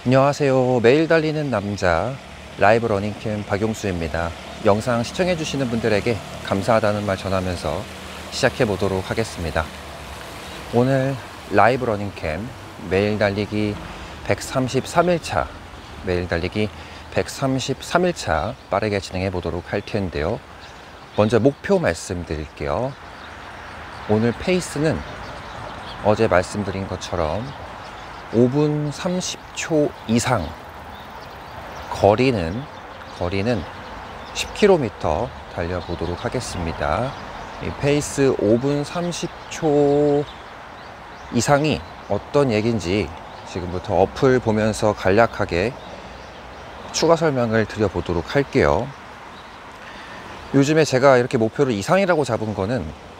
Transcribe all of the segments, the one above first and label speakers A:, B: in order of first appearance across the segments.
A: 안녕하세요. 매일 달리는 남자 라이브 러닝캠 박용수입니다. 영상 시청해 주시는 분들에게 감사하다는 말 전하면서 시작해 보도록 하겠습니다. 오늘 라이브 러닝캠 매일 달리기 133일차 매일 달리기 133일차 빠르게 진행해 보도록 할 텐데요. 먼저 목표 말씀드릴게요. 오늘 페이스는 어제 말씀드린 것처럼 5분 30초 이상, 거리는 10km 달려보도록 하겠습니다. 이 페이스 5분 30초 이상이 어떤 얘기인지 지금부터 어플 보면서 간략하게 추가 설명을 드려보도록 할게요. 요즘에 제가 이렇게 목표를 이상이라고 잡은 거는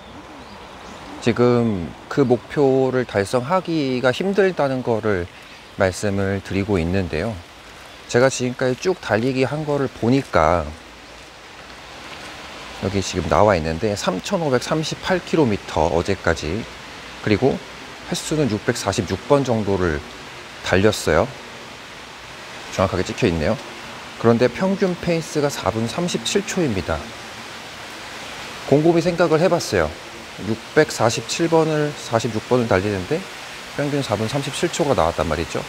A: 지금 그 목표를 달성하기가 힘들다는 거를 말씀을 드리고 있는데요. 제가 지금까지 쭉 달리기 한 거를 보니까 여기 지금 나와 있는데 3,538km 어제까지, 그리고 횟수는 646번 정도를 달렸어요. 정확하게 찍혀 있네요. 그런데 평균 페이스가 4분 37초입니다. 곰곰이 생각을 해봤어요. 647번을 46번을 달리는데 평균 4분 37초가 나왔단 말이죠.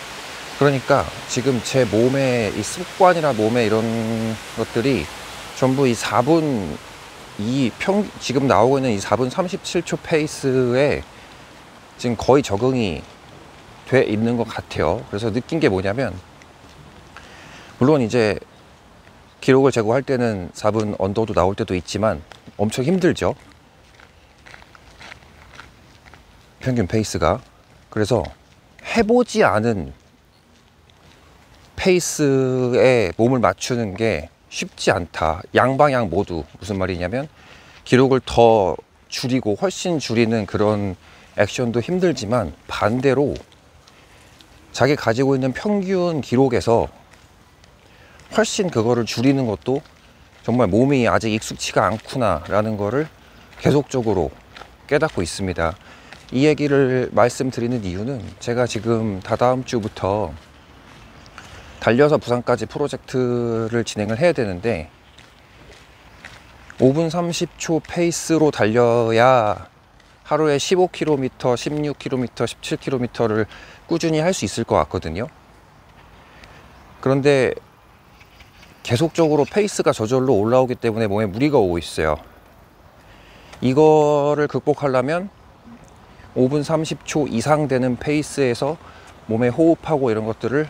A: 그러니까 지금 제 몸의 이 습관이나 몸의 이런 것들이 전부 이 지금 나오고 있는 이 4분 37초 페이스에 지금 거의 적응이 돼 있는 것 같아요. 그래서 느낀 게 뭐냐면, 물론 이제 기록을 제고할 때는 4분 언더도 나올 때도 있지만 엄청 힘들죠, 평균 페이스가. 그래서 해보지 않은 페이스에 몸을 맞추는 게 쉽지 않다. 양방향 모두. 무슨 말이냐면 기록을 더 줄이고 훨씬 줄이는 그런 액션도 힘들지만, 반대로 자기 가지고 있는 평균 기록에서 훨씬 그거를 줄이는 것도 정말 몸이 아직 익숙치가 않구나 라는 거를 계속적으로 깨닫고 있습니다. 이 얘기를 말씀드리는 이유는 제가 지금 다다음 주부터 달려서 부산까지 프로젝트를 진행을 해야 되는데, 5분 30초 페이스로 달려야 하루에 15km, 16km, 17km를 꾸준히 할 수 있을 것 같거든요. 그런데 계속적으로 페이스가 저절로 올라오기 때문에 몸에 무리가 오고 있어요. 이거를 극복하려면 5분 30초 이상 되는 페이스에서 몸에 호흡하고 이런 것들을,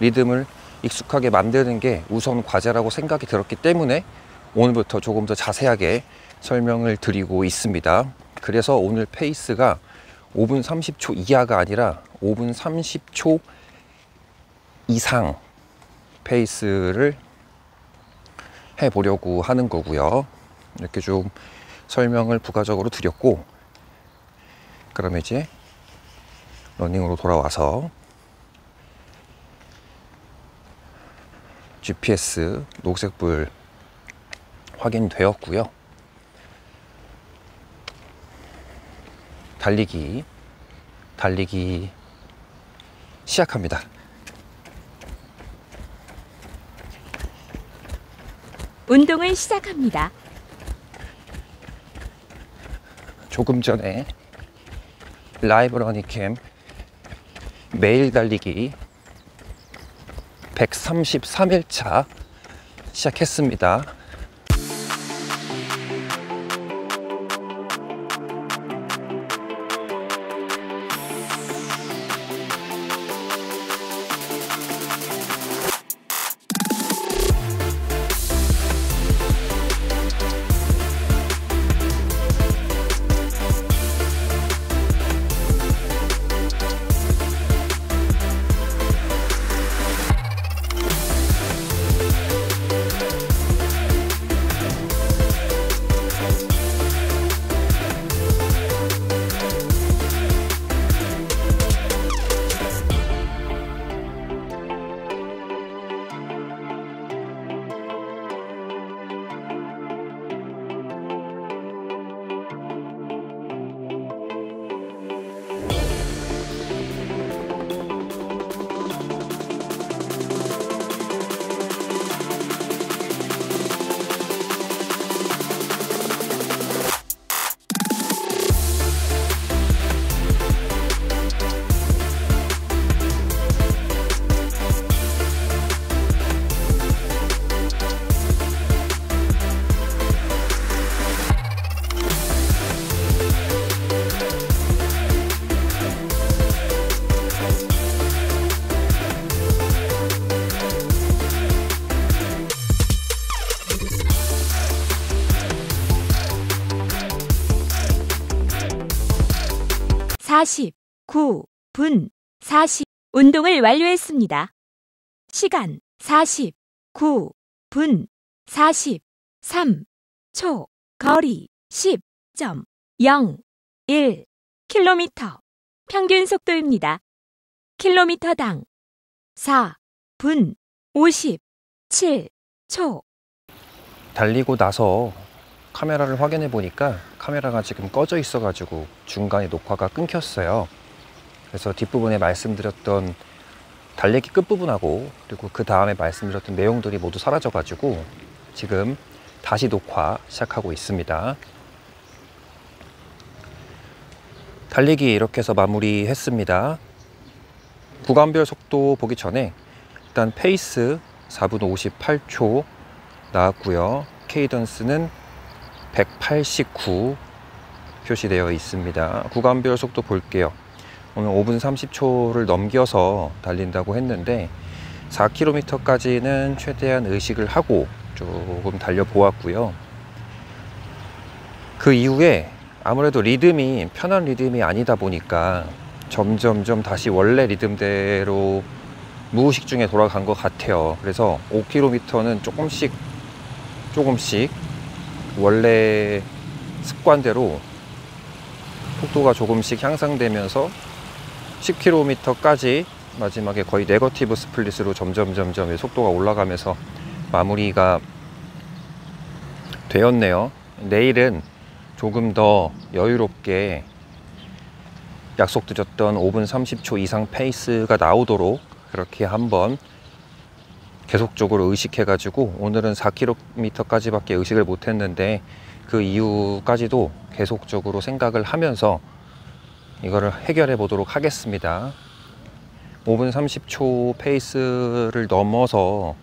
A: 리듬을 익숙하게 만드는 게 우선 과제라고 생각이 들었기 때문에 오늘부터 조금 더 자세하게 설명을 드리고 있습니다. 그래서 오늘 페이스가 5분 30초 이하가 아니라 5분 30초 이상 페이스를 해보려고 하는 거고요. 이렇게 좀 설명을 부가적으로 드렸고, 그러면 이제 러닝으로 돌아와서 GPS 녹색불 확인되었고요. 달리기 시작합니다.
B: 운동을 시작합니다.
A: 조금 전에 라이브 러닝캠 매일 달리기 133일차 시작했습니다.
B: 49분 40. 운동을 완료했습니다. 시간 49분 43초. 거리 10.01 킬로미터. 평균 속도입니다. 킬로미터당 4분 57초.
A: 달리고 나서 카메라를 확인해 보니까 카메라가 지금 꺼져 있어 가지고 중간에 녹화가 끊겼어요. 그래서 뒷부분에 말씀드렸던 달리기 끝부분하고 그리고 그 다음에 말씀드렸던 내용들이 모두 사라져 가지고 지금 다시 녹화 시작하고 있습니다. 달리기 이렇게 해서 마무리했습니다. 구간별 속도 보기 전에 일단 페이스 4분 58초 나왔고요. 케이던스는 189 표시되어 있습니다. 구간별 속도 볼게요. 오늘 5분 30초를 넘겨서 달린다고 했는데 4km까지는 최대한 의식을 하고 조금 달려보았고요. 그 이후에 아무래도 리듬이 편한 리듬이 아니다 보니까 점점점 다시 원래 리듬대로 무의식 중에 돌아간 것 같아요. 그래서 5km는 조금씩 원래 습관대로 속도가 조금씩 향상되면서 10km까지 마지막에 거의 네거티브 스플릿으로 점점 속도가 올라가면서 마무리가 되었네요. 내일은 조금 더 여유롭게 약속드렸던 5분 30초 이상 페이스가 나오도록 그렇게 한번 계속적으로 의식해 가지고 오늘은 4km까지 밖에 의식을 못 했는데 그 이후까지도 계속적으로 생각을 하면서 이거를 해결해 보도록 하겠습니다. 5분 30초 페이스를 넘어서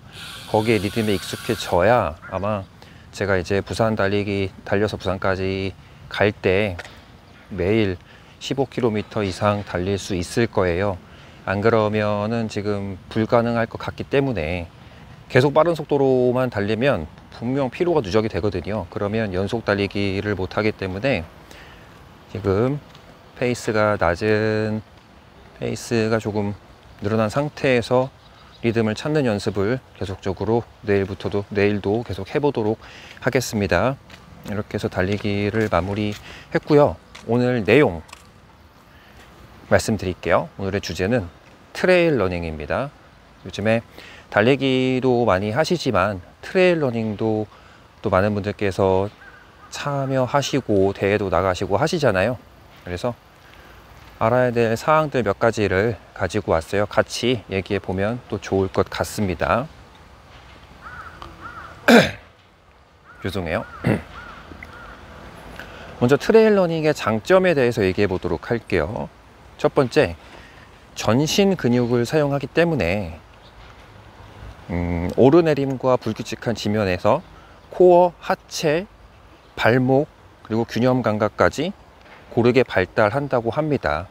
A: 거기에 리듬에 익숙해져야 아마 제가 이제 부산 달려서 부산까지 갈 때 매일 15km 이상 달릴 수 있을 거예요. 안 그러면은 지금 불가능할 것 같기 때문에 계속 빠른 속도로만 달리면 분명 피로가 누적이 되거든요. 그러면 연속 달리기를 못 하기 때문에 지금 페이스가 낮은 페이스가 조금 늘어난 상태에서 리듬을 찾는 연습을 계속적으로 내일도 계속 해보도록 하겠습니다. 이렇게 해서 달리기를 마무리했고요. 오늘 내용 말씀드릴게요. 오늘의 주제는 트레일 러닝입니다. 요즘에 달리기도 많이 하시지만 트레일 러닝도 또 많은 분들께서 참여하시고 대회도 나가시고 하시잖아요. 그래서 알아야 될 사항들 몇 가지를 가지고 왔어요. 같이 얘기해 보면 또 좋을 것 같습니다. 죄송해요. 먼저 트레일 러닝의 장점에 대해서 얘기해 보도록 할게요. 첫 번째, 전신 근육을 사용하기 때문에 오르내림과 불규칙한 지면에서 코어, 하체, 발목 그리고 균형 감각까지 고르게 발달한다고 합니다.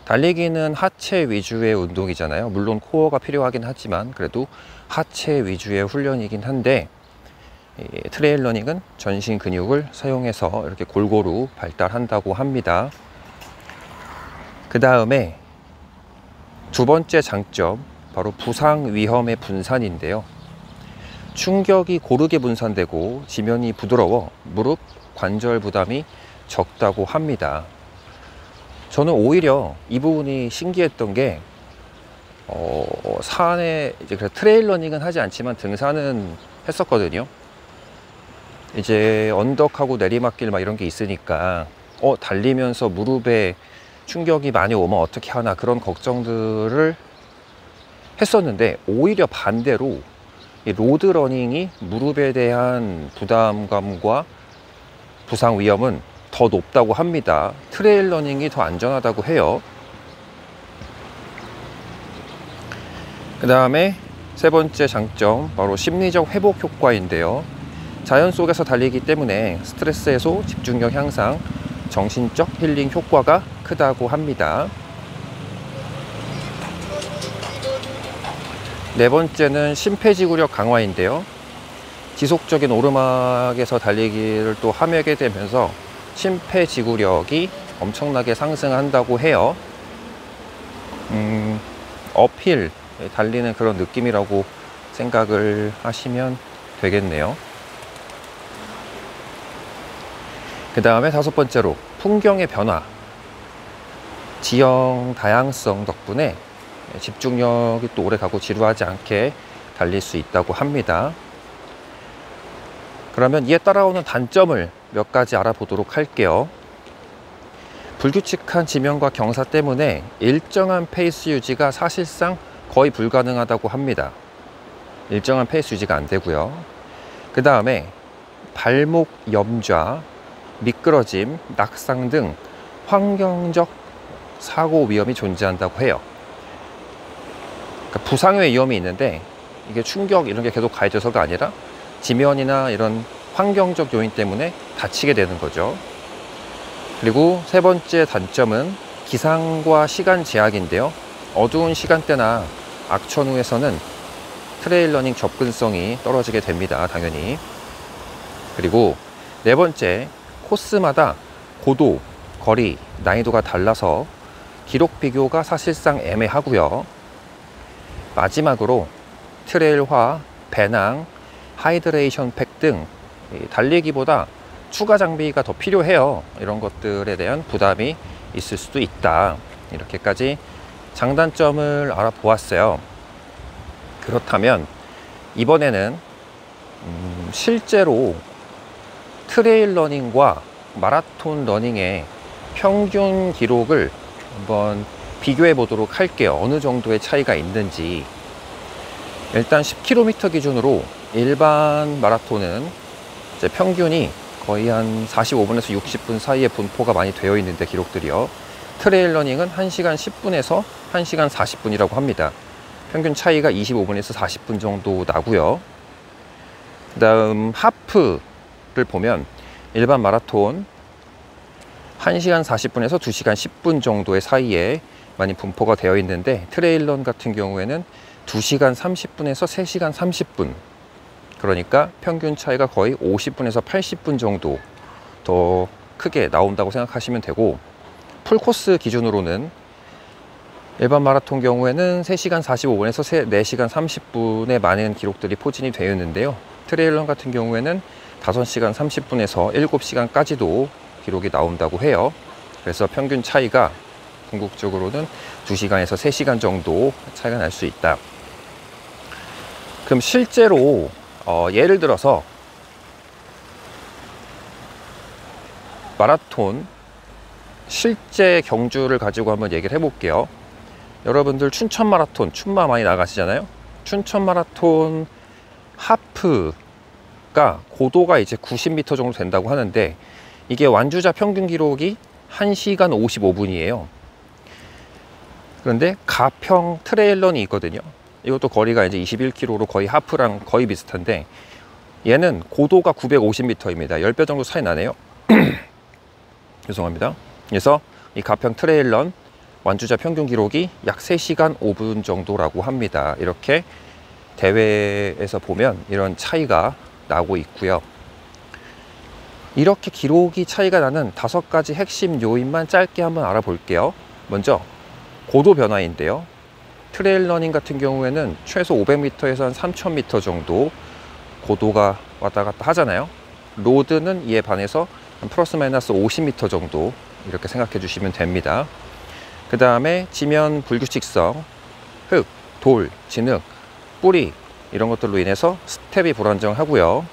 A: 달리기는 하체 위주의 운동이잖아요. 물론 코어가 필요하긴 하지만 그래도 하체 위주의 훈련이긴 한데 트레일 러닝은 전신 근육을 사용해서 이렇게 골고루 발달한다고 합니다. 그 다음에 두 번째 장점, 바로 부상 위험의 분산인데요. 충격이 고르게 분산되고 지면이 부드러워 무릎, 관절 부담이 적다고 합니다. 저는 오히려 이 부분이 신기했던 게 산에 이제 트레일 러닝은 하지 않지만 등산은 했었거든요. 이제 언덕하고 내리막길 막 이런 게 있으니까 달리면서 무릎에 충격이 많이 오면 어떻게 하나 그런 걱정들을 했었는데 오히려 반대로 이 로드 러닝이 무릎에 대한 부담감과 부상 위험은 더 높다고 합니다. 트레일 러닝이 더 안전하다고 해요. 그 다음에 세 번째 장점, 바로 심리적 회복 효과인데요. 자연 속에서 달리기 때문에 스트레스 해소, 집중력 향상, 정신적 힐링 효과가 크다고 합니다. 네 번째는 심폐지구력 강화인데요. 지속적인 오르막에서 달리기를 또 하게 되면서 심폐지구력이 엄청나게 상승한다고 해요. 어필 달리는 그런 느낌이라고 생각을 하시면 되겠네요. 그 다음에 5번째로 풍경의 변화. 지형 다양성 덕분에 집중력이 또 오래 가고 지루하지 않게 달릴 수 있다고 합니다. 그러면 이에 따라오는 단점을 몇 가지 알아보도록 할게요. 불규칙한 지면과 경사 때문에 일정한 페이스 유지가 사실상 거의 불가능하다고 합니다. 일정한 페이스 유지가 안 되고요. 그 다음에 발목 염좌, 미끄러짐, 낙상 등 환경적 사고 위험이 존재한다고 해요. 그러니까 부상의 위험이 있는데 이게 충격 이런 게 계속 가해져서가 아니라 지면이나 이런 환경적 요인 때문에 다치게 되는 거죠. 그리고 3번째 단점은 기상과 시간 제약인데요. 어두운 시간대나 악천후에서는 트레일 러닝 접근성이 떨어지게 됩니다. 당연히. 그리고 4번째, 코스마다 고도, 거리, 난이도가 달라서 기록 비교가 사실상 애매하고요. 마지막으로 트레일화, 배낭, 하이드레이션 팩 등 달리기보다 추가 장비가 더 필요해요. 이런 것들에 대한 부담이 있을 수도 있다. 이렇게까지 장단점을 알아보았어요. 그렇다면 이번에는 실제로 트레일 러닝과 마라톤 러닝의 평균 기록을 한번 비교해 보도록 할게요. 어느 정도의 차이가 있는지. 일단 10km 기준으로 일반 마라톤은 이제 평균이 거의 한 45분에서 60분 사이에 분포가 많이 되어 있는데 기록들이요. 트레일 러닝은 1시간 10분에서 1시간 40분이라고 합니다. 평균 차이가 25분에서 40분 정도 나고요. 그 다음 하프를 보면 일반 마라톤 1시간 40분에서 2시간 10분 정도의 사이에 많이 분포가 되어 있는데 트레일런 같은 경우에는 2시간 30분에서 3시간 30분, 그러니까 평균 차이가 거의 50분에서 80분 정도 더 크게 나온다고 생각하시면 되고, 풀코스 기준으로는 일반 마라톤 경우에는 3시간 45분에서 4시간 30분의 많은 기록들이 포진이 되어 있는데요. 트레일런 같은 경우에는 5시간 30분에서 7시간까지도 기록이 나온다고 해요. 그래서 평균 차이가 궁극적으로는 2시간에서 3시간 정도 차이가 날 수 있다. 그럼 실제로 예를 들어서 마라톤 실제 경주를 가지고 한번 얘기를 해볼게요. 여러분들 춘천 마라톤, 춘마 많이 나가시잖아요. 춘천 마라톤 하프가 고도가 이제 90m 정도 된다고 하는데, 이게 완주자 평균 기록이 1시간 55분이에요. 그런데 가평 트레일런이 있거든요. 이것도 거리가 이제 21km로 거의 하프랑 거의 비슷한데, 얘는 고도가 950m입니다. 10배 정도 차이 나네요. 죄송합니다. 그래서 이 가평 트레일런 완주자 평균 기록이 약 3시간 5분 정도라고 합니다. 이렇게 대회에서 보면 이런 차이가 나고 있고요. 이렇게 기록이 차이가 나는 5가지 핵심 요인만 짧게 한번 알아볼게요. 먼저 고도 변화인데요. 트레일 러닝 같은 경우에는 최소 500m에서 한 3000m 정도 고도가 왔다 갔다 하잖아요. 로드는 이에 반해서 플러스 마이너스 50m 정도 이렇게 생각해 주시면 됩니다. 그 다음에 지면 불규칙성, 흙, 돌, 진흙, 뿌리 이런 것들로 인해서 스텝이 불안정하고요.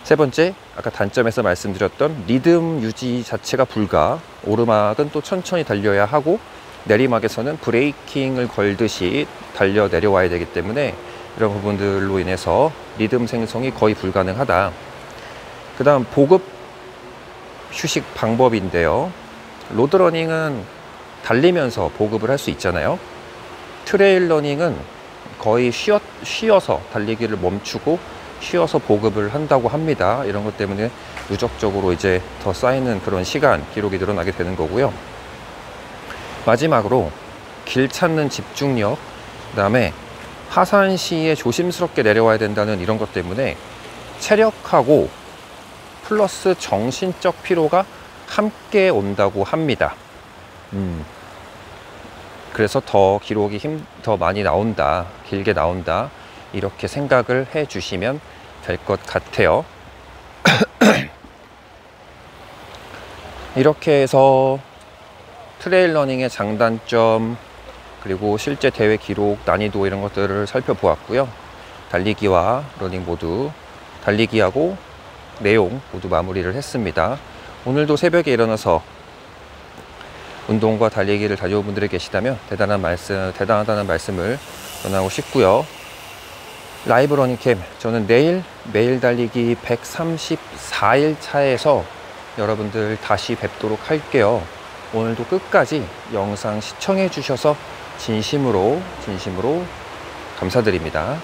A: 3번째, 아까 단점에서 말씀드렸던 리듬 유지 자체가 불가. 오르막은 또 천천히 달려야 하고 내리막에서는 브레이킹을 걸듯이 달려 내려와야 되기 때문에 이런 부분들로 인해서 리듬 생성이 거의 불가능하다. 그 다음 보급 휴식 방법인데요. 로드러닝은 달리면서 보급을 할 수 있잖아요. 트레일 러닝은 거의 쉬어서 달리기를 멈추고 쉬어서 보급을 한다고 합니다. 이런 것 때문에 누적적으로 이제 더 쌓이는 그런 시간 기록이 늘어나게 되는 거고요. 마지막으로 길 찾는 집중력, 그 다음에 하산 시에 조심스럽게 내려와야 된다는 이런 것 때문에 체력하고 플러스 정신적 피로가 함께 온다고 합니다. 그래서 더 기록이 더 많이 나온다, 길게 나온다, 이렇게 생각을 해 주시면 될 것 같아요. 이렇게 해서 트레일 러닝의 장단점, 그리고 실제 대회 기록, 난이도 이런 것들을 살펴보았고요. 달리기와 러닝 모두, 달리기하고 내용 모두 마무리를 했습니다. 오늘도 새벽에 일어나서 운동과 달리기를 다녀온 분들이 계시다면 대단하다는 말씀을 전하고 싶고요. 라이브 러닝캠, 저는 내일 매일 달리기 134일 차에서 여러분들 다시 뵙도록 할게요. 오늘도 끝까지 영상 시청해 주셔서 진심으로 감사드립니다.